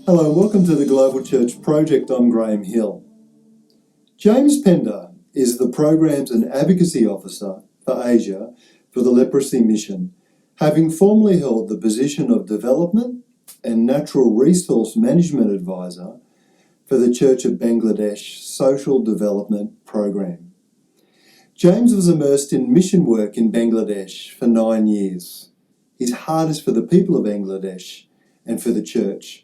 Hello, welcome to the Global Church Project. I'm Graham Hill. James Pender is the Programmes and Advocacy Officer for Asia for the Leprosy Mission, having formerly held the position of Development and Natural Resource Management Advisor for the Church of Bangladesh Social Development Program. James was immersed in mission work in Bangladesh for 9 years. His heart is for the people of Bangladesh and for the church.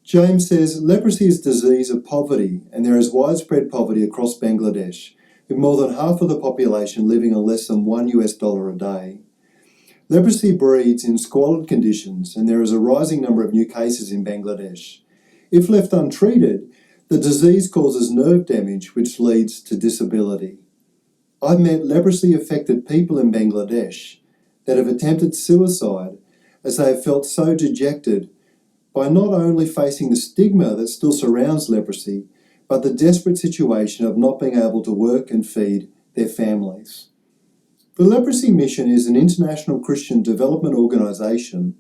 James says leprosy is a disease of poverty, and there is widespread poverty across Bangladesh, with more than half of the population living on less than $1 a day. Leprosy breeds in squalid conditions, and there is a rising number of new cases in Bangladesh. If left untreated, the disease causes nerve damage, which leads to disability. I've met leprosy-affected people in Bangladesh that have attempted suicide as they have felt so dejected by not only facing the stigma that still surrounds leprosy, but the desperate situation of not being able to work and feed their families. The Leprosy Mission is an international Christian development organisation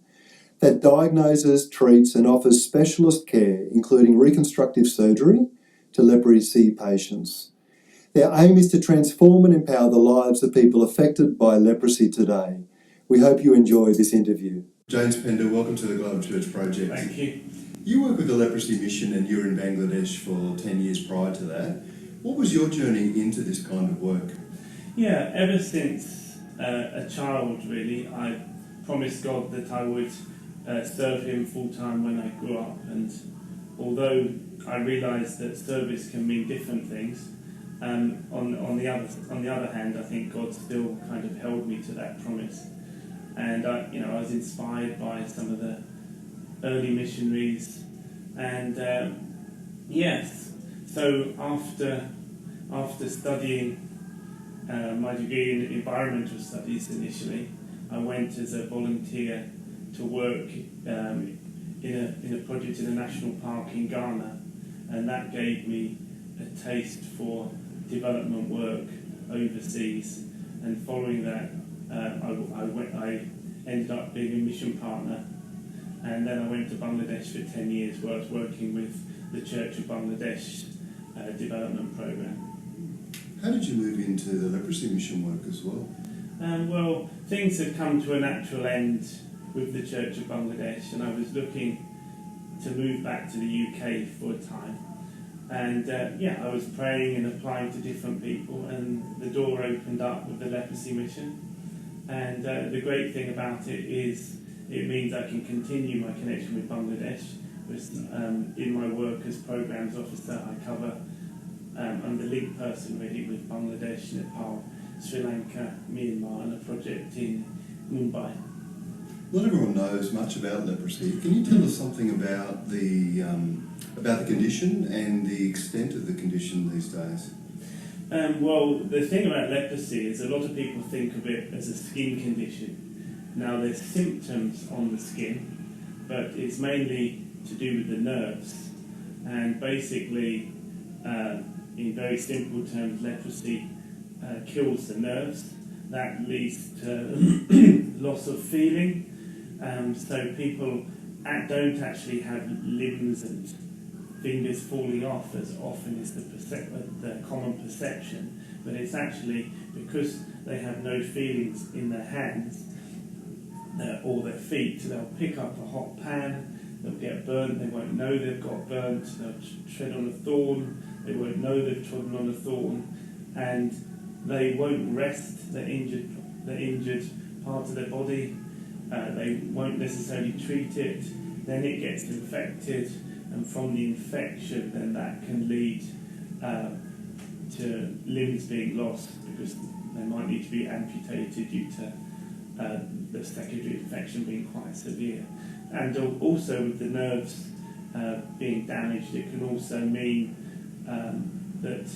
that diagnoses, treats and offers specialist care, including reconstructive surgery, to leprosy patients. Their aim is to transform and empower the lives of people affected by leprosy today. We hope you enjoy this interview. James Pender, welcome to the Global Church Project. Thank you. You work with the Leprosy Mission and you were in Bangladesh for 10 years prior to that. What was your journey into this kind of work? Yeah, ever since a child, really, I promised God that I would serve Him full-time when I grew up. And although I realised that service can mean different things, on the other hand, I think God still kind of held me to that promise. And I was inspired by some of the early missionaries, and so after studying my degree in environmental studies initially, I went as a volunteer to work in a project in a national park in Ghana, and that gave me a taste for development work overseas. And following that, I ended up being a mission partner, and then I went to Bangladesh for 10 years where I was working with the Church of Bangladesh development program. How did you move into the leprosy mission work as well? Well, things had come to a natural end with the Church of Bangladesh, and I was looking to move back to the UK for a time. And I was praying and applying to different people, and the door opened up with the Leprosy Mission. And the great thing about it is it means I can continue my connection with Bangladesh. In my work as Programmes Officer, I cover, I'm the link person really with Bangladesh, Nepal, Sri Lanka, Myanmar, and a project in Mumbai. Not everyone knows much about leprosy. Can you tell us something about the condition and the extent of the condition these days? Well, the thing about leprosy is a lot of people think of it as a skin condition. Now, there's symptoms on the skin, but it's mainly to do with the nerves. And basically, in very simple terms, leprosy kills the nerves. That leads to loss of feeling. So people don't actually have limbs and fingers falling off as often is the common perception, but it's actually because they have no feelings in their hands or their feet. They'll pick up a hot pan, they'll get burnt, they won't know they've got burnt, they'll tread on a thorn, they won't know they've trodden on a thorn, and they won't rest the injured part of their body. They won't necessarily treat it, then it gets infected, and from the infection then that can lead to limbs being lost, because they might need to be amputated due to the secondary infection being quite severe. And also with the nerves being damaged, it can also mean that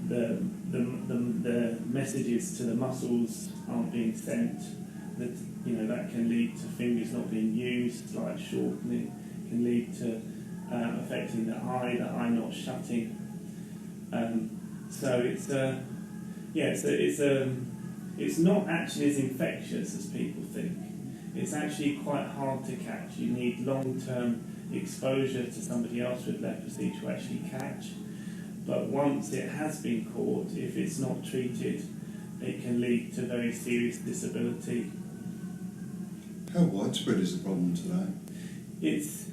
the messages to the muscles aren't being sent, that can lead to fingers not being used, slight shortening, can lead to affecting the eye not shutting. So it's not actually as infectious as people think. It's actually quite hard to catch. You need long-term exposure to somebody else with leprosy to actually catch. But once it has been caught, if it's not treated, it can lead to very serious disability. How widespread is the problem today? It's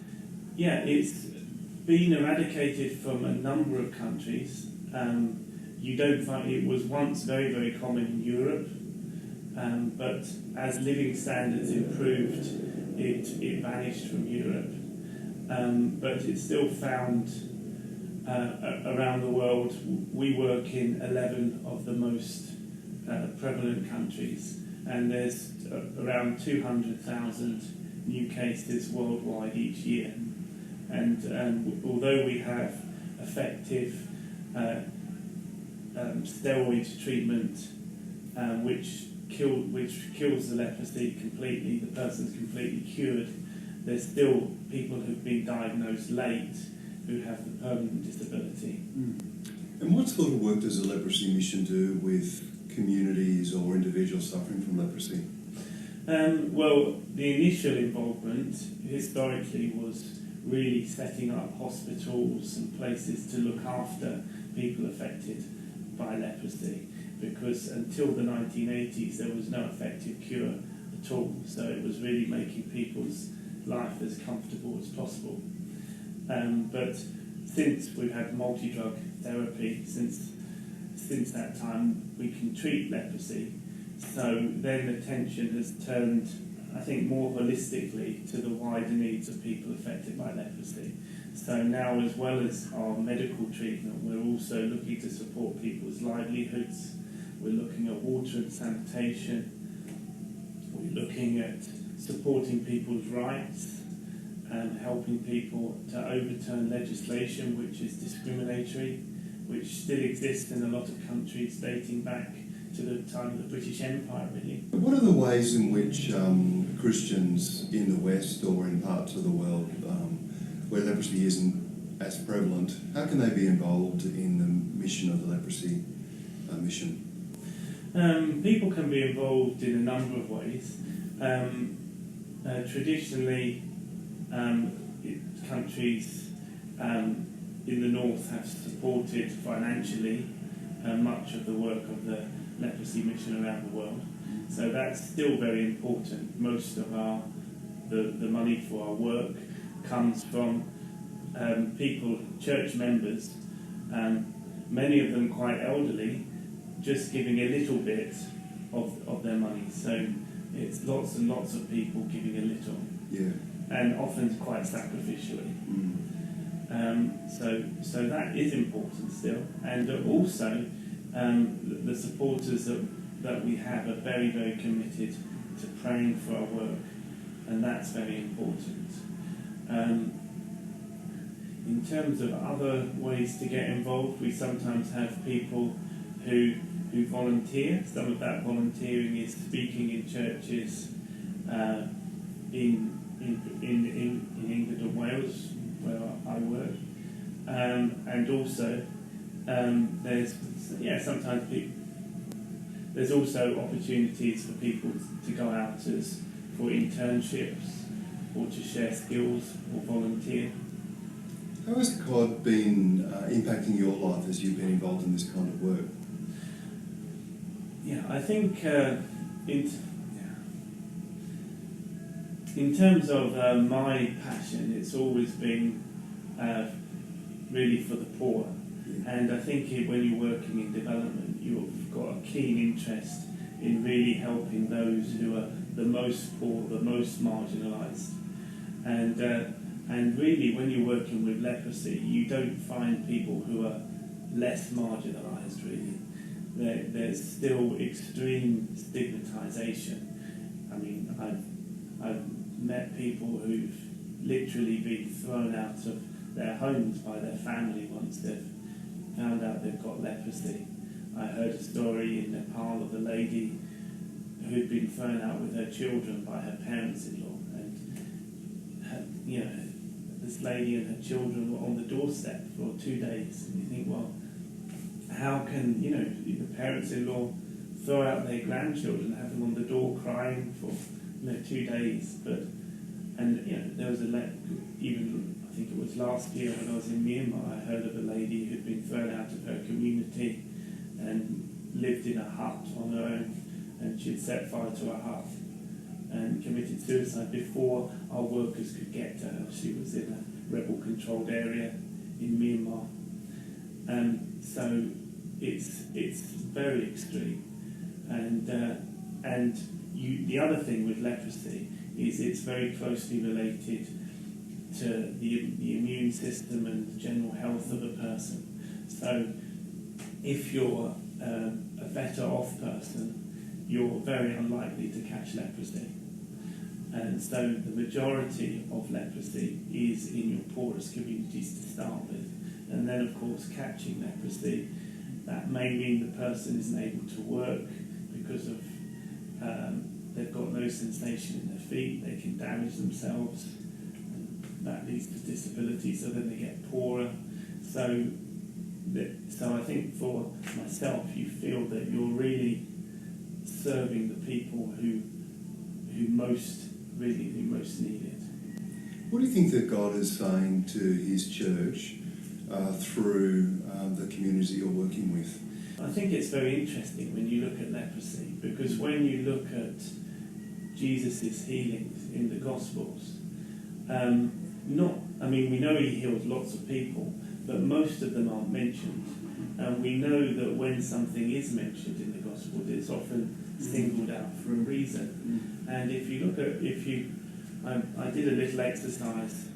been eradicated from a number of countries. You don't find it was once very, very common in Europe, but as living standards improved, it vanished from Europe. But it's still found around the world. We work in 11 of the most prevalent countries, and there's around 200,000 new cases worldwide each year. And although we have effective steroid treatment, which kills the leprosy completely, the person's completely cured, there's still people who've been diagnosed late who have the permanent disability. And what sort of work does the Leprosy Mission do with communities or individuals suffering from leprosy? Well, the initial involvement historically was really setting up hospitals and places to look after people affected by leprosy, because until the 1980s there was no effective cure at all, so it was really making people's life as comfortable as possible. But since we've had multi-drug therapy, since that time we can treat leprosy, so then attention has turned, I think, more holistically to the wider needs of people affected by leprosy. So now, as well as our medical treatment, we're also looking to support people's livelihoods. We're looking at water and sanitation. We're looking at supporting people's rights and helping people to overturn legislation which is discriminatory, which still exists in a lot of countries dating back to the time of the British Empire, really. What are the ways in which Christians in the West or in parts of the world where leprosy isn't as prevalent, how can they be involved in the mission of the leprosy mission? People can be involved in a number of ways. Traditionally, countries in the north have supported financially much of the work of the leprosy mission around the world. So that's still very important. Most of the money for our work comes from people, church members, many of them quite elderly, just giving a little bit of their money. So it's lots and lots of people giving a little, and often quite sacrificially. So that is important still, and also the supporters that we have are very, very committed to praying for our work, and that's very important. In terms of other ways to get involved, we sometimes have people who volunteer. Some of that volunteering is speaking in churches in England and Wales, where I work, and also there's also opportunities for people to go out for internships or to share skills or volunteer. How has God been impacting your life as you've been involved in this kind of work? Yeah, I think in terms of my passion, it's always been really for the poor. And I think when you're working in development, you've got a keen interest in really helping those who are the most poor, the most marginalised. And really, when you're working with leprosy, you don't find people who are less marginalised, really. There's still extreme stigmatisation. I mean, I've met people who've literally been thrown out of their homes by their family once they've found out they've got leprosy. I heard a story in Nepal of a lady who'd been thrown out with her children by her parents-in-law, and this lady and her children were on the doorstep for 2 days. And you think, well, how can the parents-in-law throw out their grandchildren, have them on the door crying for 2 days? But And there was even I think it was last year when I was in Myanmar, I heard of a lady who'd been thrown out of her community and lived in a hut on her own, and she'd set fire to her hut and committed suicide before our workers could get to her. She was in a rebel-controlled area in Myanmar. So it's very extreme. And the other thing with leprosy is it's very closely related to the immune system and the general health of a person. So if you're a better off person, you're very unlikely to catch leprosy. And so the majority of leprosy is in your poorest communities to start with. And then, of course, catching leprosy, that may mean the person isn't able to work because of they've got no sensation in their feet, they can damage themselves, and that leads to disability, so then they get poorer. So I think for myself, you feel that you're really serving the people who most need it. What do you think that God is saying to his church through the communities that you're working with? I think it's very interesting when you look at leprosy, because when you look at Jesus' healings in the Gospels, we know he healed lots of people, but most of them aren't mentioned. And we know that when something is mentioned in the Gospel, it's often singled out for a reason. And if you look at, I did a little exercise,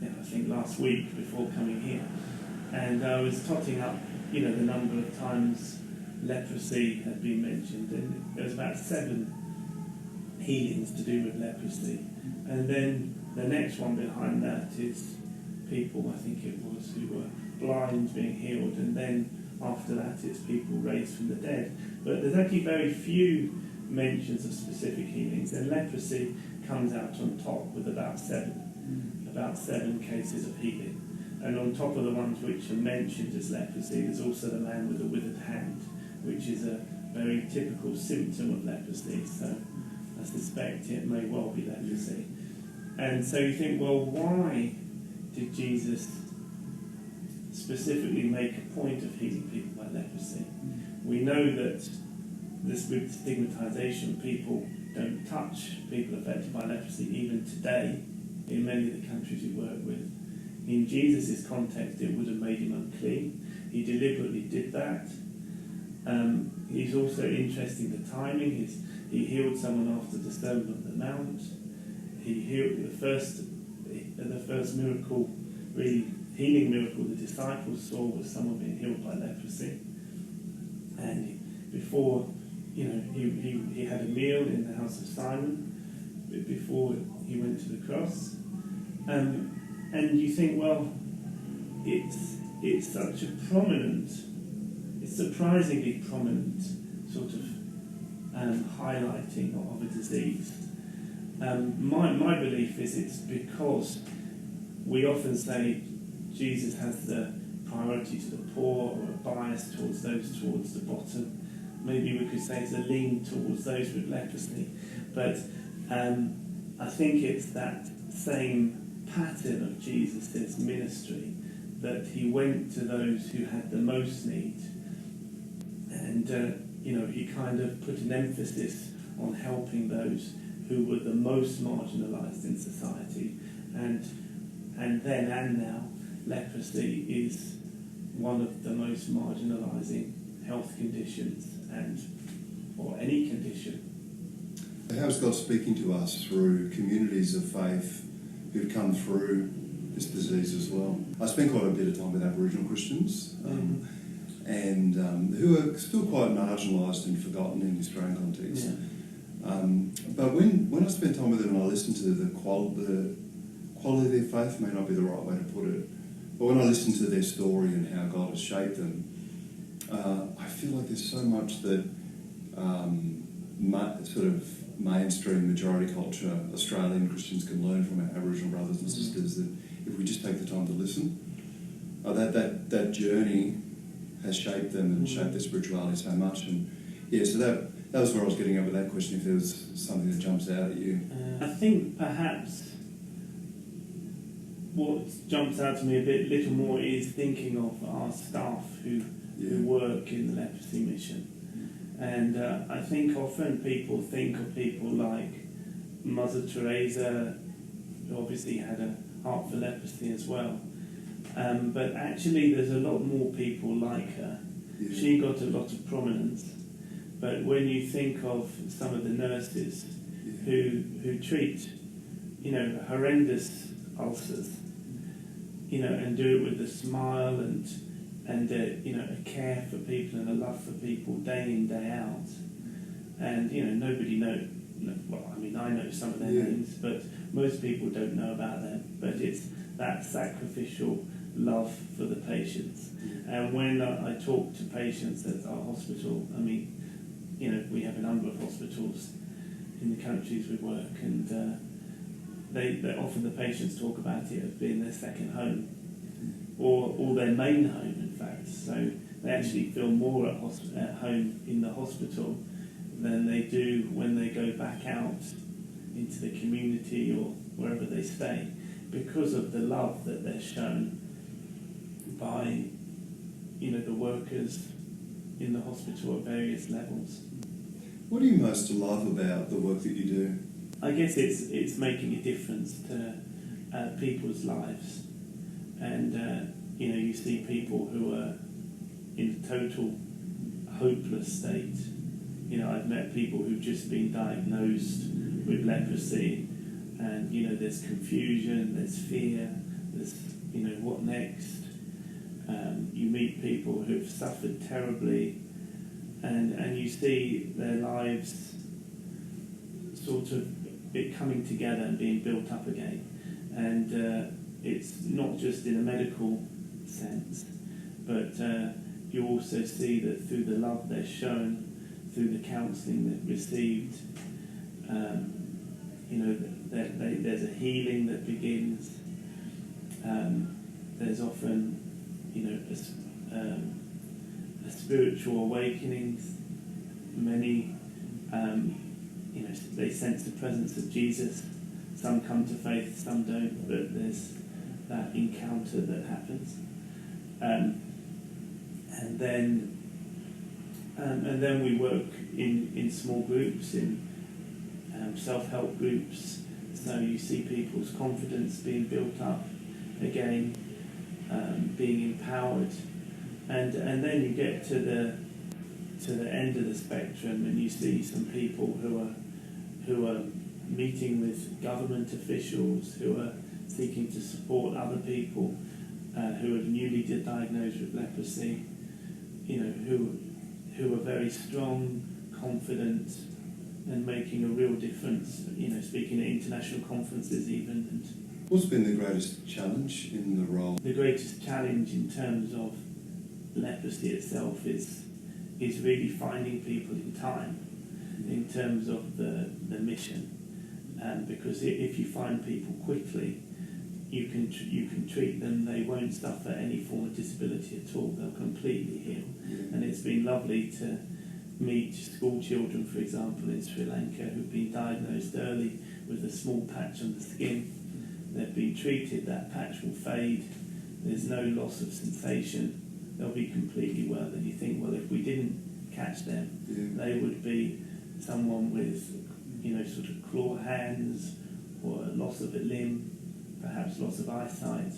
I think last week before coming here, and I was totting up, the number of times leprosy had been mentioned, and there was about 7 healings to do with leprosy. And then the next one behind that is people, I think it was, who were blind being healed, and then after that it's people raised from the dead. But there's actually very few mentions of specific healings, and leprosy comes out on top with about 7 cases of healing. And on top of the ones which are mentioned as leprosy, there's also the man with a withered hand, which is a very typical symptom of leprosy. So I suspect it may well be leprosy. And so you think, well, why did Jesus specifically make a point of healing people by leprosy? We know that this with stigmatization, people don't touch people affected by leprosy even today in many of the countries we work with. In Jesus' context, it would have made him unclean. He deliberately did that. He's also interesting the timing. He healed someone after the Sermon on the Mount. He healed the first miracle, really healing miracle the disciples saw was someone being healed by leprosy. And before, he had a meal in the house of Simon before he went to the cross. And you think, well, it's such a prominent, it's surprisingly prominent sort of highlighting of a disease. My belief is it's because we often say Jesus has the priority to the poor, or a bias towards those towards the bottom. Maybe we could say it's a lean towards those with leprosy. But I think it's that same pattern of Jesus' ministry, that he went to those who had the most need, and he kind of put an emphasis on helping those who were the most marginalised in society, and then and now leprosy is one of the most marginalising health conditions, or any condition. How is God speaking to us through communities of faith who've come through this disease as well? I spent quite a bit of time with Aboriginal Christians, and who are still quite marginalised and forgotten in the Australian context. Yeah. But when I spent time with them and I listened to the quality of their faith, may not be the right way to put it, but when I listened to their story and how God has shaped them, I feel like there's so much that sort of mainstream majority culture Australian Christians can learn from our Aboriginal brothers and sisters, that if we just take the time to listen, that journey has shaped them and shaped their spirituality so much. And so that was where I was getting at with that question, if there was something that jumps out at you. I think perhaps what jumps out to me a little more is thinking of our staff who work in the leprosy mission. And I think often people think of people like Mother Teresa, who obviously had a heart for leprosy as well. But actually there's a lot more people like her. Yeah. She got a lot of prominence. But when you think of some of the nurses who treat, horrendous ulcers, and do it with a smile and a care for people and a love for people day in, day out. And, nobody knows, well, I mean, I know some of their names, but most people don't know about them. But it's that sacrificial love for the patients. And when I talk to patients at our hospital, I mean, we have a number of hospitals in the countries we work, and they often the patients talk about it as being their second home, or their main home, in fact. So they actually feel more at home in the hospital than they do when they go back out into the community or wherever they stay, because of the love that they're shown by the workers in the hospital at various levels. What do you most love about the work that you do? I guess it's making a difference to people's lives, and you see people who are in a total hopeless state. I've met people who've just been diagnosed with leprosy, and there's confusion, there's fear, there's what next. You meet people who've suffered terribly, and you see their lives sort of coming together and being built up again. And it's not just in a medical sense, but you also see that through the love they're shown, through the counselling they've received, there's a healing that begins. There's often a spiritual awakening. Many they sense the presence of Jesus. Some come to faith, some don't, but there's that encounter that happens. And then we work in small groups, in self-help groups. So you see people's confidence being built up again, being empowered, and then you get to the end of the spectrum, and you see some people who are meeting with government officials, who are seeking to support other people who are newly diagnosed with leprosy, who are very strong, confident, and making a real difference, speaking at international conferences even. And what's been the greatest challenge in the role? The greatest challenge in terms of leprosy itself is really finding people in time, in terms of the mission. Because if you find people quickly, you can treat them. They won't suffer any form of disability at all. They'll completely heal. Yeah. And it's been lovely to meet school children, for example, in Sri Lanka, who've been diagnosed early with a small patch on the skin. They've been treated. That patch will fade. There's no loss of sensation. They'll be completely well. And you think, well, if we didn't catch them, they would be someone with sort of claw hands, or a loss of a limb, perhaps loss of eyesight.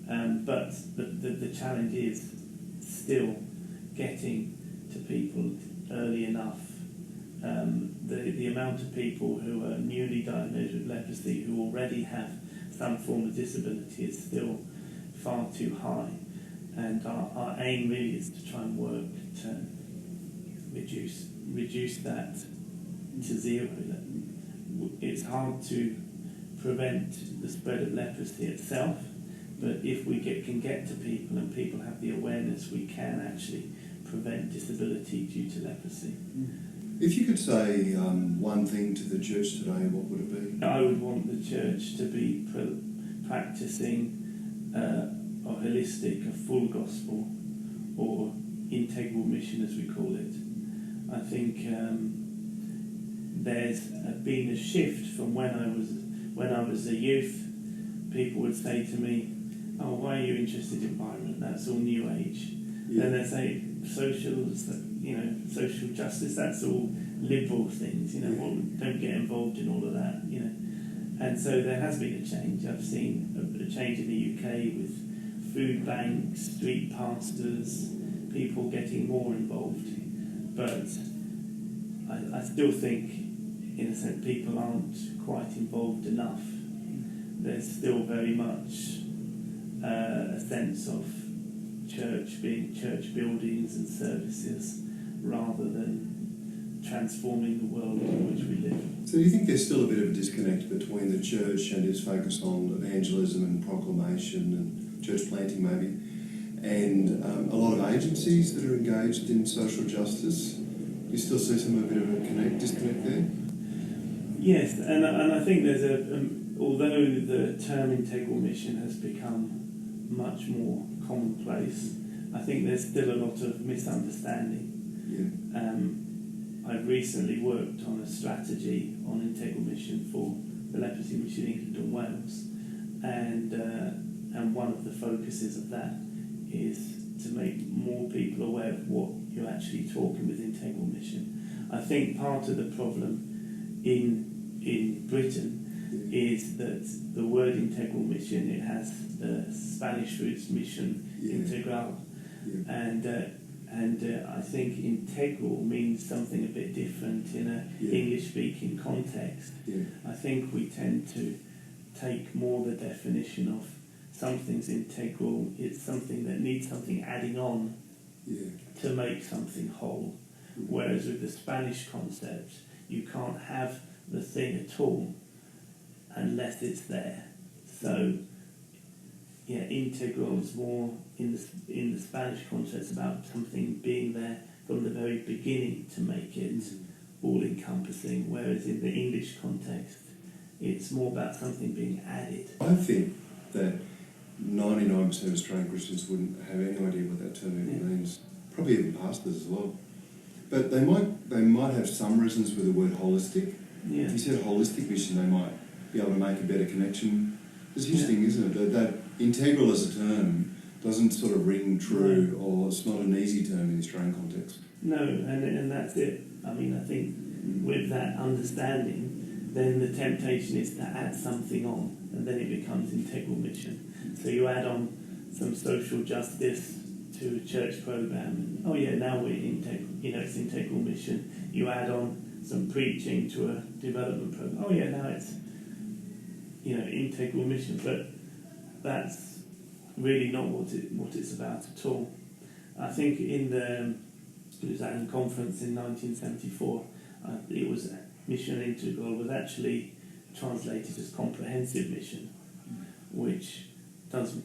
But the challenge is still getting to people early enough. The amount of people who are newly diagnosed with leprosy who already have some form of disability is still far too high. And our aim really is to try and work to reduce that to zero. It's hard to prevent the spread of leprosy itself, but if we can get to people and people have the awareness, we can actually prevent disability due to leprosy. If you could say one thing to the church today, what would it be? I would want the church to be practicing a holistic, a full gospel, or integral mission, as we call it. I think there's been a shift from when I was a youth, people would say to me, "Oh, why are you interested in environment? That's all New Age." Yeah. Then they say social justice. That's all liberal things. Don't get involved in all of that. And so there has been a change. I've seen a change in the UK with food banks, street pastors, people getting more involved. But I still think, in a sense, people aren't quite involved enough. There's still very much a sense of church being church buildings and services rather than transforming the world in which we live. So do you think there's still a bit of a disconnect between the church and its focus on evangelism and proclamation and church planting maybe, and a lot of agencies that are engaged in social justice? Do you still see a bit of a disconnect there? Yes, and I think there's although the term integral mission has become much more commonplace, I think there's still a lot of misunderstanding. Yeah. I've recently worked on a strategy on integral mission for the leprosy mission in England and Wales, and one of the focuses of that is to make more people aware of what you're actually talking with integral mission. I think part of the problem in Britain is that the word integral mission, it has the Spanish roots mission, integral, and I think integral means something a bit different in an English-speaking context. Yeah. I think we tend to take more the definition of something's integral, it's something that needs something adding on to make something whole. Whereas with the Spanish concept, you can't have the thing at all unless it's there. So, integral is more in the Spanish context about something being there from the very beginning to make it all-encompassing, whereas in the English context, it's more about something being added. I think that 99% of Australian Christians wouldn't have any idea what that term even means. Probably even pastors as well. But they might have some resonance with the word holistic. Yeah. If you said holistic mission, they might be able to make a better connection. It's interesting, isn't it? That integral as a term doesn't sort of ring true, or it's not an easy term in the Australian context. No, and that's it. I mean, I think with that understanding, then the temptation is to add something on, and then it becomes integral mission. So you add on some social justice to a church program, and now we're integral. It's integral mission. You add on some preaching to a development program. Now it's integral mission. But that's really not what it's about at all. I think in the Lausanne conference in 1974, it was mission integral was actually translated as comprehensive mission, which does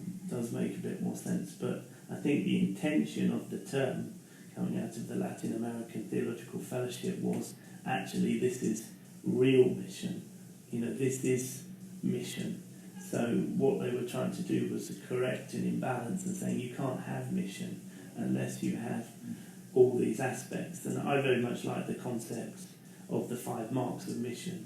make a bit more sense. But I think the intention of the term coming out of the Latin American Theological Fellowship was actually this is real mission. This is mission. So what they were trying to do was to correct an imbalance and saying you can't have mission unless you have all these aspects. And I very much like the concept of the 5 marks of mission,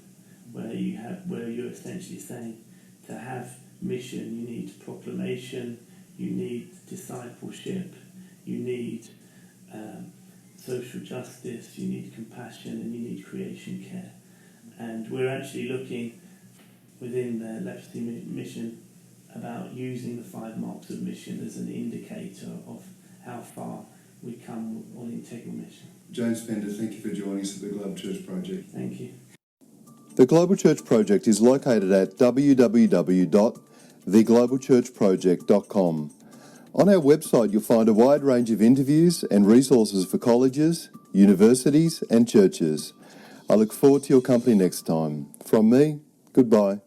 where you're essentially saying to have mission you need proclamation, you need discipleship, you need social justice, you need compassion, and you need creation care. And we're actually looking within the leprosy mission about using the 5 marks of mission as an indicator of how far we come on integral mission. James Pender, thank you for joining us at the Global Church Project. Thank you. The Global Church Project is located at www.theglobalchurchproject.com. On our website you'll find a wide range of interviews and resources for colleges, universities and churches. I look forward to your company next time. From me, goodbye.